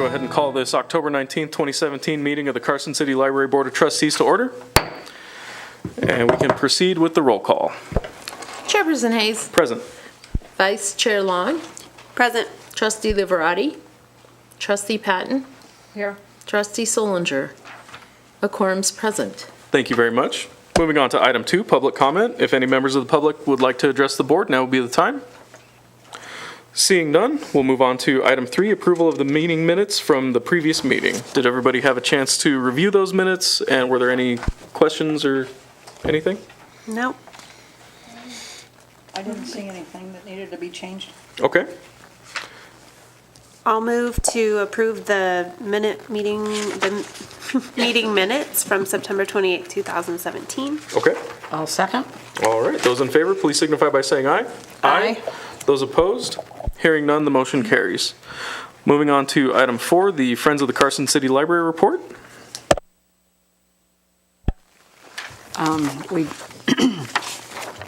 go ahead and call this October 19th, 2017 meeting of the Carson City Library Board of Trustees to order. And we can proceed with the roll call. Chairperson Hayes. Present. Vice Chair Long. Present. Trustee Liverati. Trustee Patton. Here. Trustee Solinger. A quorum's present. Thank you very much. Moving on to item 2, public comment. If any members of the public would like to address the board, now would be the time. Seeing none, we'll move on to item 3, approval of the meeting minutes from the previous meeting. Did everybody have a chance to review those minutes, and were there any questions or anything? Nope. I didn't see anything that needed to be changed. Okay. I'll move to approve the meeting minutes from September 28, 2017. Okay. I'll second. All right. Those in favor, please signify by saying aye. Aye. Those opposed? Hearing none, the motion carries. Moving on to item 4, the Friends of the Carson City Library report.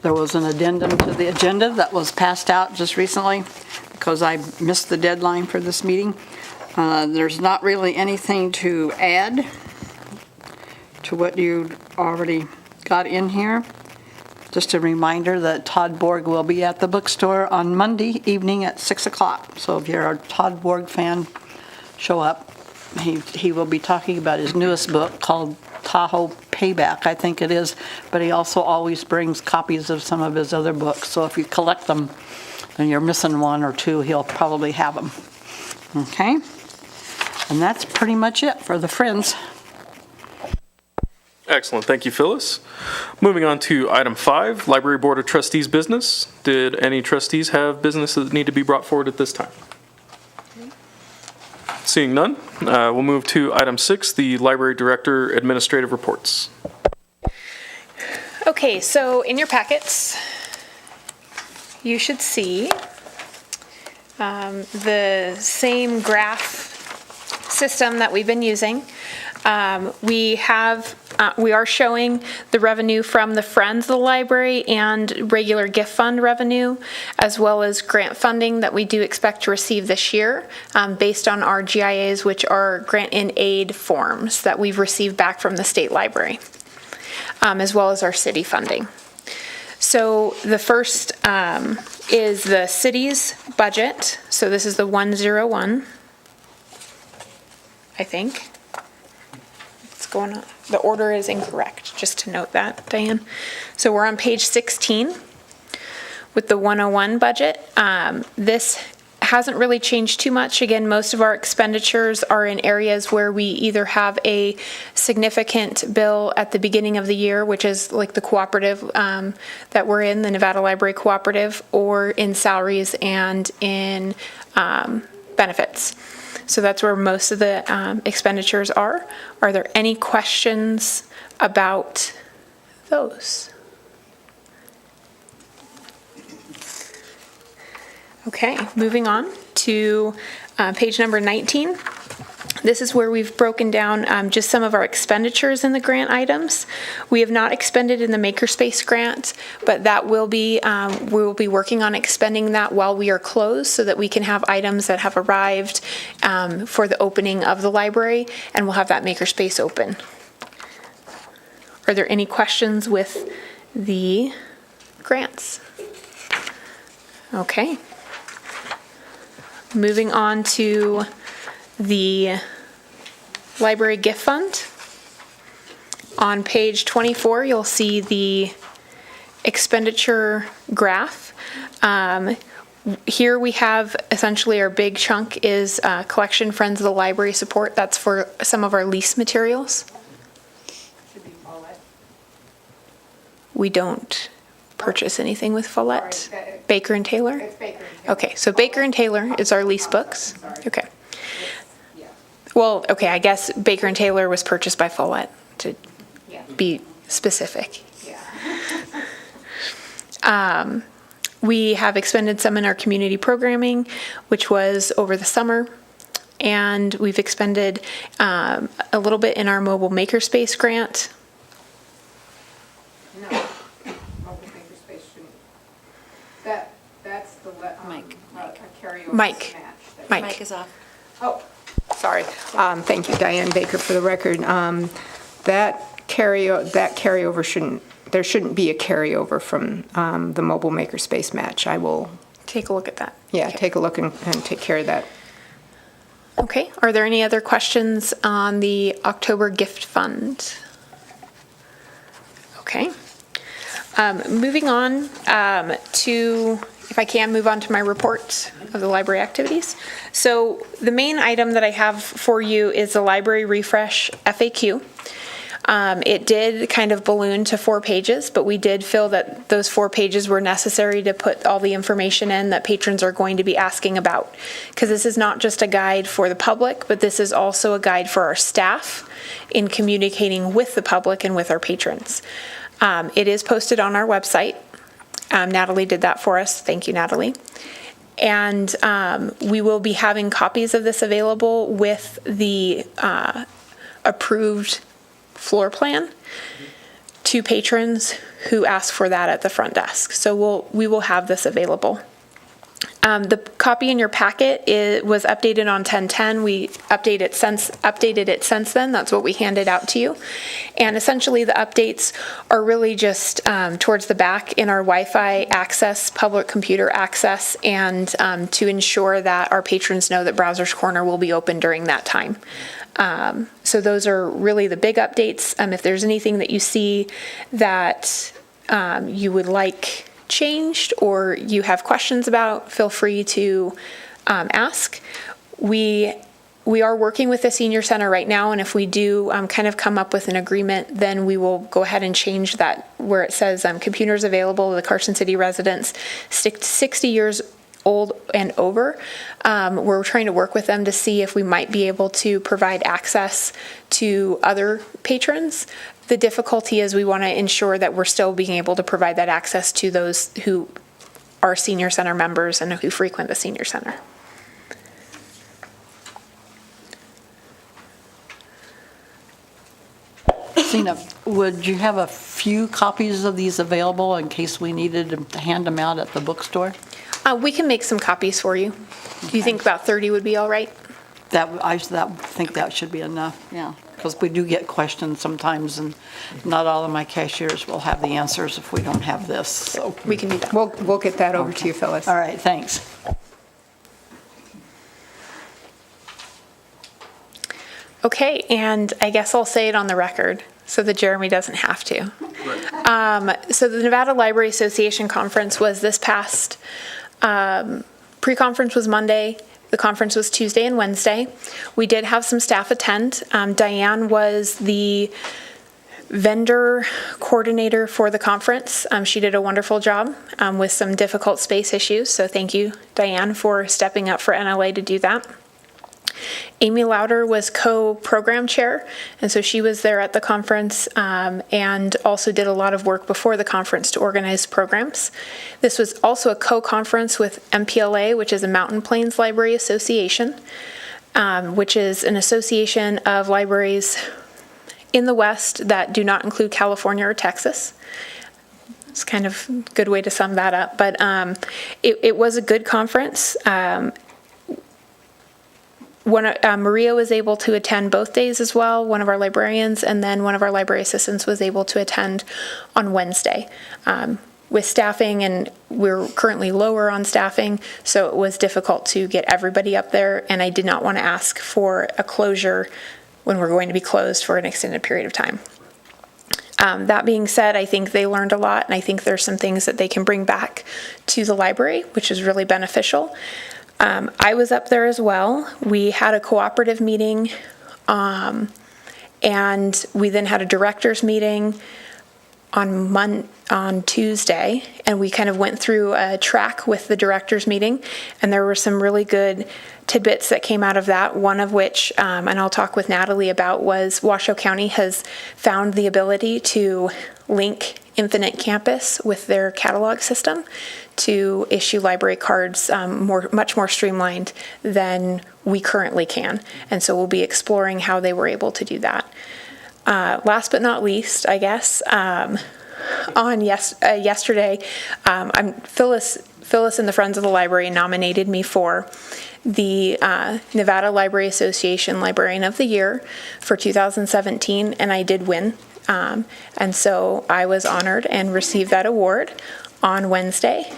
There was an addendum to the agenda that was passed out just recently because I missed the deadline for this meeting. There's not really anything to add to what you already got in here. Just a reminder that Todd Borg will be at the bookstore on Monday evening at 6 o'clock. So if you're a Todd Borg fan, show up. He will be talking about his newest book called Tahoe Payback, I think it is. But he also always brings copies of some of his other books. So if you collect them and you're missing one or two, he'll probably have them. Okay? And that's pretty much it for the Friends. Excellent. Thank you, Phyllis. Moving on to item 5, Library Board of Trustees business. Did any trustees have business that need to be brought forward at this time? Seeing none, we'll move to item 6, the Library Director Administrative Reports. Okay, so in your packets, you should see the same graph system that we've been using. We are showing the revenue from the Friends of the Library and regular gift fund revenue, as well as grant funding that we do expect to receive this year based on our GIAs, which are grant in aid forms that we've received back from the state library, as well as our city funding. So the first is the city's budget. So this is the 101, I think. Going on. The order is incorrect, just to note that, Diane. So we're on page 16 with the 101 budget. This hasn't really changed too much. Again, most of our expenditures are in areas where we either have a significant bill at the beginning of the year, which is like the cooperative that we're in, the Nevada Library Cooperative, or in salaries and in benefits. So that's where most of the expenditures are. Are there any questions about those? Okay, moving on to page number 19. This is where we've broken down just some of our expenditures in the grant items. We have not expended in the Makerspace grant, but that will be, we will be working on expending that while we are closed so that we can have items that have arrived for the opening of the library, and we'll have that Makerspace open. Are there any questions with the grants? Okay. Moving on to the library gift fund. On page 24, you'll see the expenditure graph. Here we have essentially our big chunk is collection Friends of the Library support. That's for some of our lease materials. Should be Follett. We don't purchase anything with Follett. Sorry, Baker and Taylor? It's Baker and Taylor. Okay, so Baker and Taylor is our lease books. Sorry. Okay. Yeah. Well, okay, I guess Baker and Taylor was purchased by Follett, to Yeah. be specific. Yeah. We have expended some in our community programming, which was over the summer, and we've expended a little bit in our mobile makerspace grant. No. Mobile makerspace shouldn't. That's the Mike. a carryover Mike. match. Mike. Mic is off. Oh, Sorry. Thank you, Diane Baker, for the record. That carryover there shouldn't be a carryover from the mobile makerspace match. I will, Take a look at that. take a look and take care of that. Okay, are there any other questions on the October gift fund? Okay. Moving on to, if I can, move on to my report of the library activities. So the main item that I have for you is the library refresh FAQ. It did kind of balloon to 4 pages, but we did feel that those 4 pages were necessary to put all the information in that patrons are going to be asking about. Because this is not just a guide for the public, but this is also a guide for our staff in communicating with the public and with our patrons. It is posted on our website. Natalie did that for us. Thank you, Natalie. And we will be having copies of this available with the approved floor plan to patrons who ask for that at the front desk. So we will have this available. The copy in your packet was updated on 10/10. We updated it since then. That's what we handed out to you. And essentially the updates are really just towards the back in our Wi-Fi access, public computer access, and to ensure that our patrons know that Browser's Corner will be open during that time. So those are really the big updates. If there's anything that you see that you would like changed or you have questions about, feel free to ask. We are working with the senior center right now, and if we do kind of come up with an agreement, then we will go ahead and change that where it says computers available to the Carson City residents 60 years old and over. We're trying to work with them to see if we might be able to provide access to other patrons. The difficulty is we want to ensure that we're still being able to provide that access to those who are senior center members and who frequent the senior center. Sina, would you have a few copies of these available in case we needed to hand them out at the bookstore? We can make some copies for you. Do you think about 30 would be all right? I think that should be enough, yeah. Because we do get questions sometimes, and not all of my cashiers will have the answers if we don't have this, so. We can do that. We'll get that over to you, Phyllis. All right, thanks. Okay, and I guess I'll say it on the record so that Jeremy doesn't have to. So the Nevada Library Association Conference was this past, pre-conference was Monday. The conference was Tuesday and Wednesday. We did have some staff attend. Diane was the vendor coordinator for the conference. She did a wonderful job with some difficult space issues. So thank you, Diane, for stepping up for NLA to do that. Amy Lauder was co-program chair, and so she was there at the conference and also did a lot of work before the conference to organize programs. This was also a co-conference with MPLA, which is a Mountain Plains Library Association, which is an association of libraries in the West that do not include California or Texas. It's kind of a good way to sum that up, but it was a good conference. Maria was able to attend both days as well, one of our librarians, and then one of our library assistants was able to attend on Wednesday. With staffing, and we're currently lower on staffing, so it was difficult to get everybody up there, and I did not want to ask for a closure when we're going to be closed for an extended period of time. That being said, I think they learned a lot, and I think there's some things that they can bring back to the library, which is really beneficial. I was up there as well. We had a cooperative meeting, and we then had a director's meeting on Tuesday, and we kind of went through a track with the director's meeting, and there were some really good tidbits that came out of that, one of which, and I'll talk with Natalie about, was Washoe County has found the ability to link Infinite Campus with their catalog system to issue library cards much more streamlined than we currently can. And so we'll be exploring how they were able to do that. Last but not least, I guess, on yesterday. Phyllis and the Friends of the Library nominated me for the Nevada Library Association Librarian of the Year for 2017, and I did win. And so I was honored and received that award on Wednesday.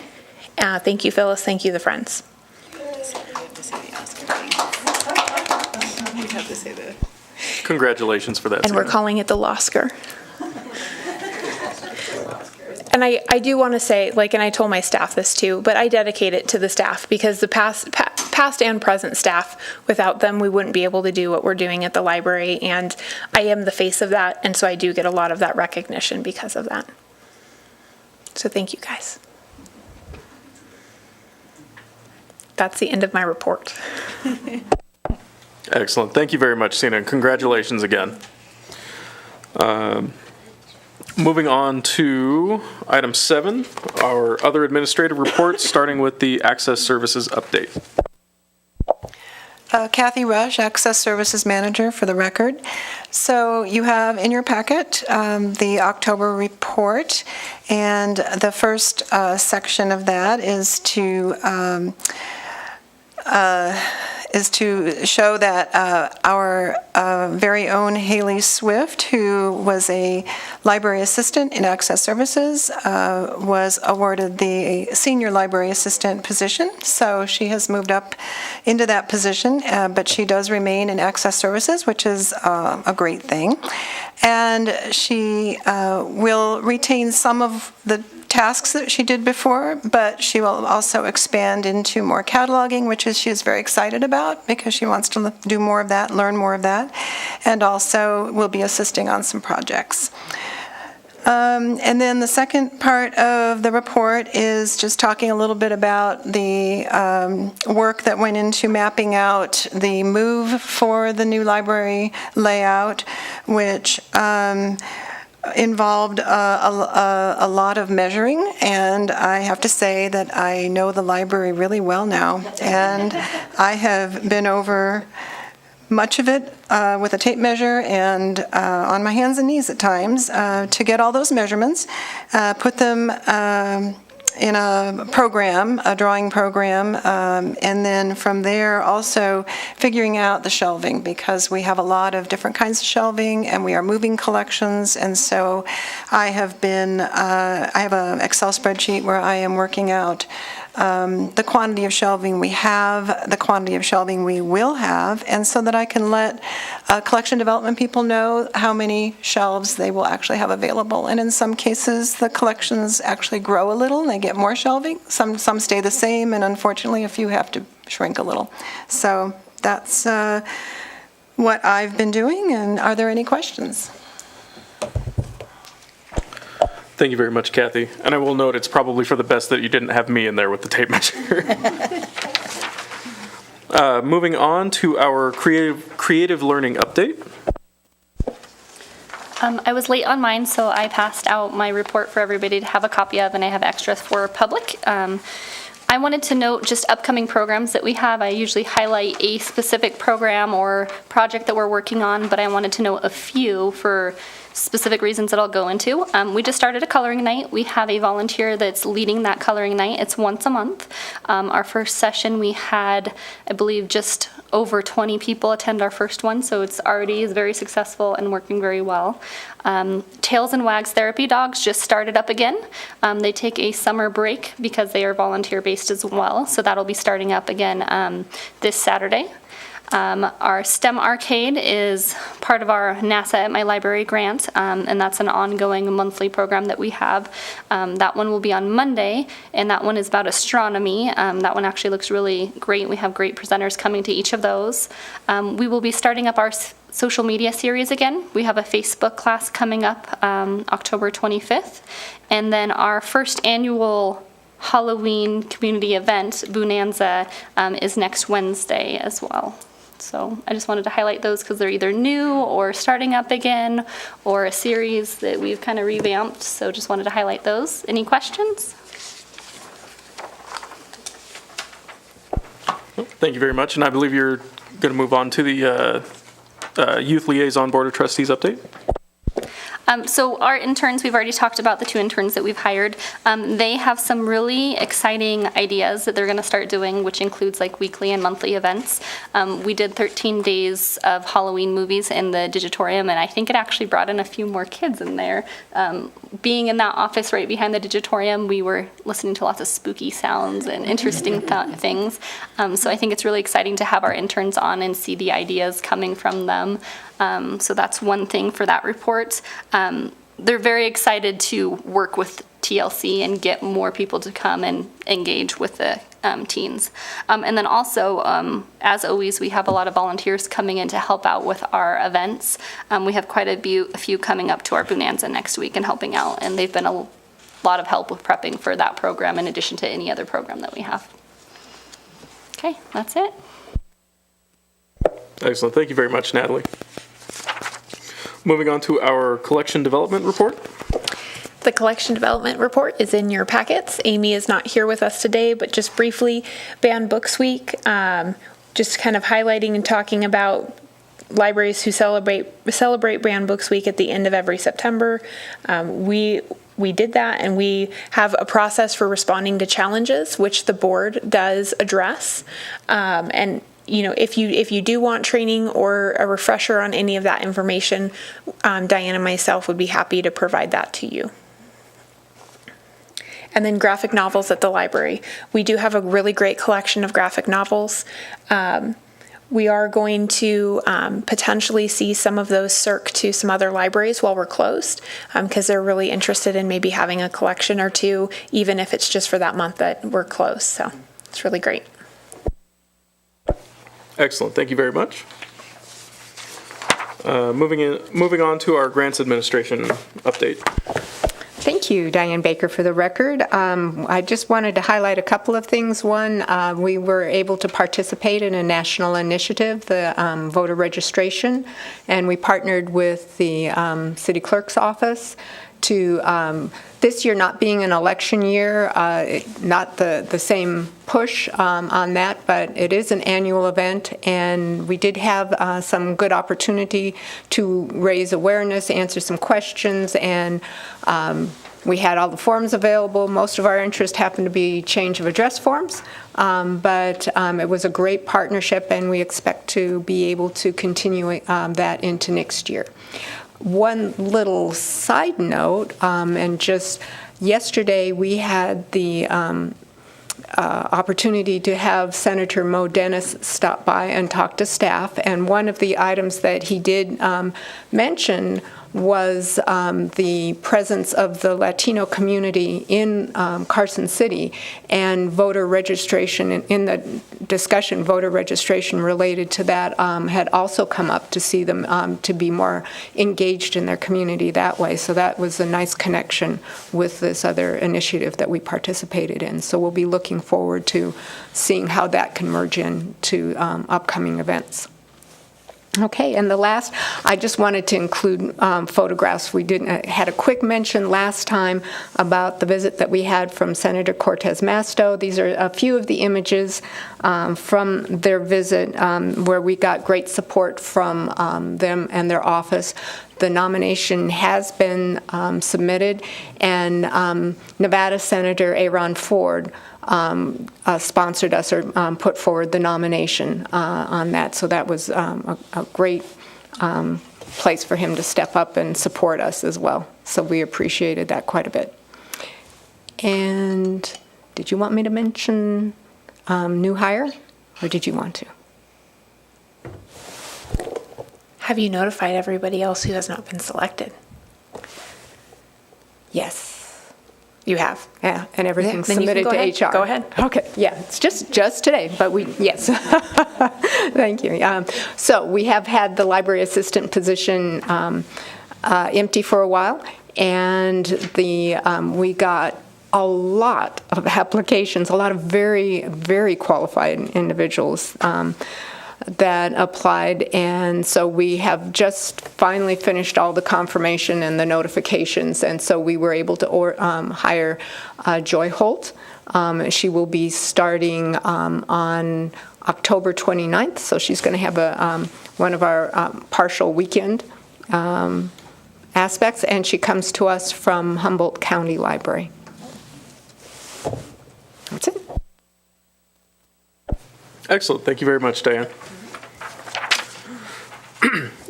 Thank you, Phyllis. Thank you, the Friends. Congratulations for that. And we're Tina. calling it the Loscar. And I do want to say, and I told my staff this too, but I dedicate it to the staff because the past and present staff, without them, we wouldn't be able to do what we're doing at the library. And I am the face of that. And so I do get a lot of that recognition because of that. So thank you, guys. That's the end of my report. Excellent. Thank you very much, Tina, and congratulations again. Moving on to item 7, our other administrative reports, starting with the Access Services update. Kathy Rush, Access Services Manager, for the record. So you have in your packet the October report, and the first section of that is to show that our very own Haley Swift, who was a library assistant in Access Services, was awarded the senior library assistant position. So she has moved up into that position, but she does remain in Access Services, which is a great thing. And she will retain some of the tasks that she did before, but she will also expand into more cataloging, which she is very excited about because she wants to do more of that, learn more of that, and also will be assisting on some projects. And then the second part of the report is just talking a little bit about the work that went into mapping out the move for the new library layout, which involved a lot of measuring, and I have to say that I know the library really well now, and I have been over much of it with a tape measure and on my hands and knees at times to get all those measurements, put them in a program, a drawing program, and then from there also figuring out the shelving, because we have a lot of different kinds of shelving and we are moving collections. And so I have an Excel spreadsheet where I am working out the quantity of shelving we have, the quantity of shelving we will have, and so that I can let collection development people know how many shelves they will actually have available. And in some cases, the collections actually grow a little and they get more shelving. Some stay the same, and unfortunately, a few have to shrink a little. So that's what I've been doing, and are there any questions? Thank you very much, Kathy. And I will note it's probably for the best that you didn't have me in there with the tape measure. Moving on to our creative learning update. I was late on mine, so I passed out my report for everybody to have a copy of, and I have extras for public. I wanted to note just upcoming programs that we have. I usually highlight a specific program or project that we're working on, but I wanted to note a few for specific reasons that I'll go into. We just started a coloring night. We have a volunteer that's leading that coloring night. It's once a month. Our first session we had, I believe, just over 20 people attend our first one, so it's already very successful and working very well. Tails and Wags Therapy Dogs just started up again. They take a summer break because they are volunteer-based as well, so that'll be starting up again this Saturday. Our STEM Arcade is part of our NASA at My Library grant, and that's an ongoing monthly program that we have. That one will be on Monday, and that one is about astronomy. That one actually looks really great. We have great presenters coming to each of those. We will be starting up our social media series again. We have a Facebook class coming up October 25th, and then our first annual Halloween community event, Bonanza, is next Wednesday as well. So I just wanted to highlight those because they're either new or starting up again, or a series that we've kind of revamped. So just wanted to highlight those. Any questions? Thank you very much. And I believe you're going to move on to the Youth Liaison Board of Trustees update. So our interns, we've already talked about the 2 interns that we've hired. They have some really exciting ideas that they're going to start doing, which includes like weekly and monthly events. We did 13 days of Halloween movies in the Digitorium, and I think it actually brought in a few more kids in there. Being in that office right behind the Digitorium, we were listening to lots of spooky sounds and interesting things. So I think it's really exciting to have our interns on and see the ideas coming from them. So that's one thing for that report. They're very excited to work with TLC and get more people to come and engage with the teens. And then also, as always, we have a lot of volunteers coming in to help out with our events. We have quite a few coming up to our Bonanza next week and helping out, and they've been a lot of help with prepping for that program in addition to any other program that we have. Okay, that's it. Excellent. Thank you very much, Natalie. Moving on to our collection development report. The collection development report is in your packets. Amy is not here with us today, but just briefly, Banned Books Week, just kind of highlighting and talking about libraries who celebrate Banned Books Week at the end of every September. We did that, and we have a process for responding to challenges, which the board does address. And you know, if you do want training or a refresher on any of that information, Diane and myself would be happy to provide that to you. And then graphic novels at the library. We do have a really great collection of graphic novels. We are going to potentially see some of those circ to some other libraries while we're closed, because they're really interested in maybe having a collection or two, even if it's just for that month that we're closed. So it's really great. Excellent. Thank you very much. Moving on to our grants administration update. Thank you, Diane Baker, for the record. I just wanted to highlight a couple of things. One, we were able to participate in a national initiative, the voter registration, and we partnered with the city clerk's office to, this year not being an election year, not the same push on that, but it is an annual event, and we did have some good opportunity to raise awareness, answer some questions, and we had all the forms available. Most of our interest happened to be change of address forms, but it was a great partnership, and we expect to be able to continue that into next year. One little side note, and just yesterday we had the opportunity to have Senator Mo Dennis stop by and talk to staff, and one of the items that he did mention was the presence of the Latino community in Carson City, and voter registration. In the discussion, voter registration related to that had also come up to see them to be more engaged in their community that way. So that was a nice connection with this other initiative that we participated in. So we'll be looking forward to seeing how that can merge into upcoming events. Okay, and the last, I just wanted to include photographs. We had a quick mention last time about the visit that we had from Senator Cortez Masto. These are a few of the images from their visit where we got great support from them and their office. The nomination has been submitted, and Nevada Senator Aaron Ford sponsored us or put forward the nomination on that. So that was a great place for him to step up and support us as well. So we appreciated that quite a bit. And did you want me to mention new hire, or did you want to? Have you notified everybody else who has not been selected? Yes. You have? Yeah, and everything's Then you can submitted to HR. Go ahead. Okay, yeah, it's just today, but yes. Thank you. So we have had the library assistant position empty for a while, and we got a lot of applications, a lot of very, very qualified individuals that applied, and so we have just finally finished all the confirmation and the notifications, and so we were able to hire Joy Holt. She will be starting on October 29th, so she's going to have one of our partial weekend aspects, and she comes to us from Humboldt County Library. That's it. Excellent. Thank you very much, Diane.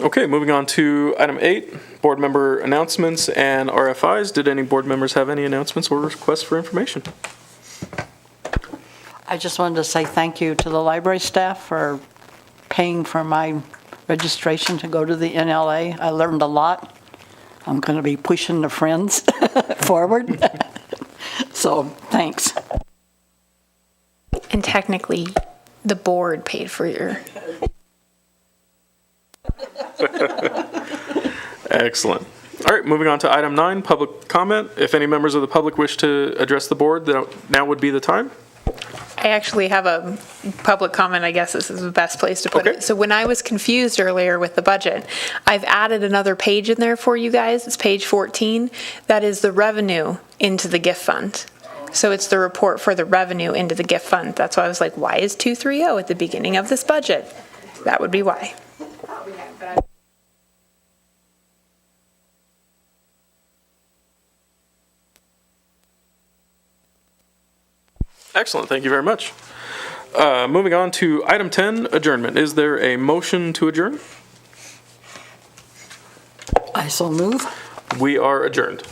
Okay, moving on to item 8, board member announcements and RFIs. Did any board members have any announcements or requests for information? I just wanted to say thank you to the library staff for paying for my registration to go to the NLA. I learned a lot. I'm going to be pushing the friends forward. So, thanks. And technically, the board paid for your... Excellent. All right, moving on to item 9, public comment. If any members of the public wish to address the board, then now would be the time. I actually have a public comment, I guess this is the best place to put Okay. it. So when I was confused earlier with the budget, I've added another page in there for you guys. It's page 14. That is the revenue into the gift fund. So it's the report for the revenue into the gift fund. That's why I was like, why is 230 at the beginning of this budget? That would be why. Excellent, thank you very much. Moving on to item 10, adjournment. Is there a motion to adjourn? I so move. We are adjourned.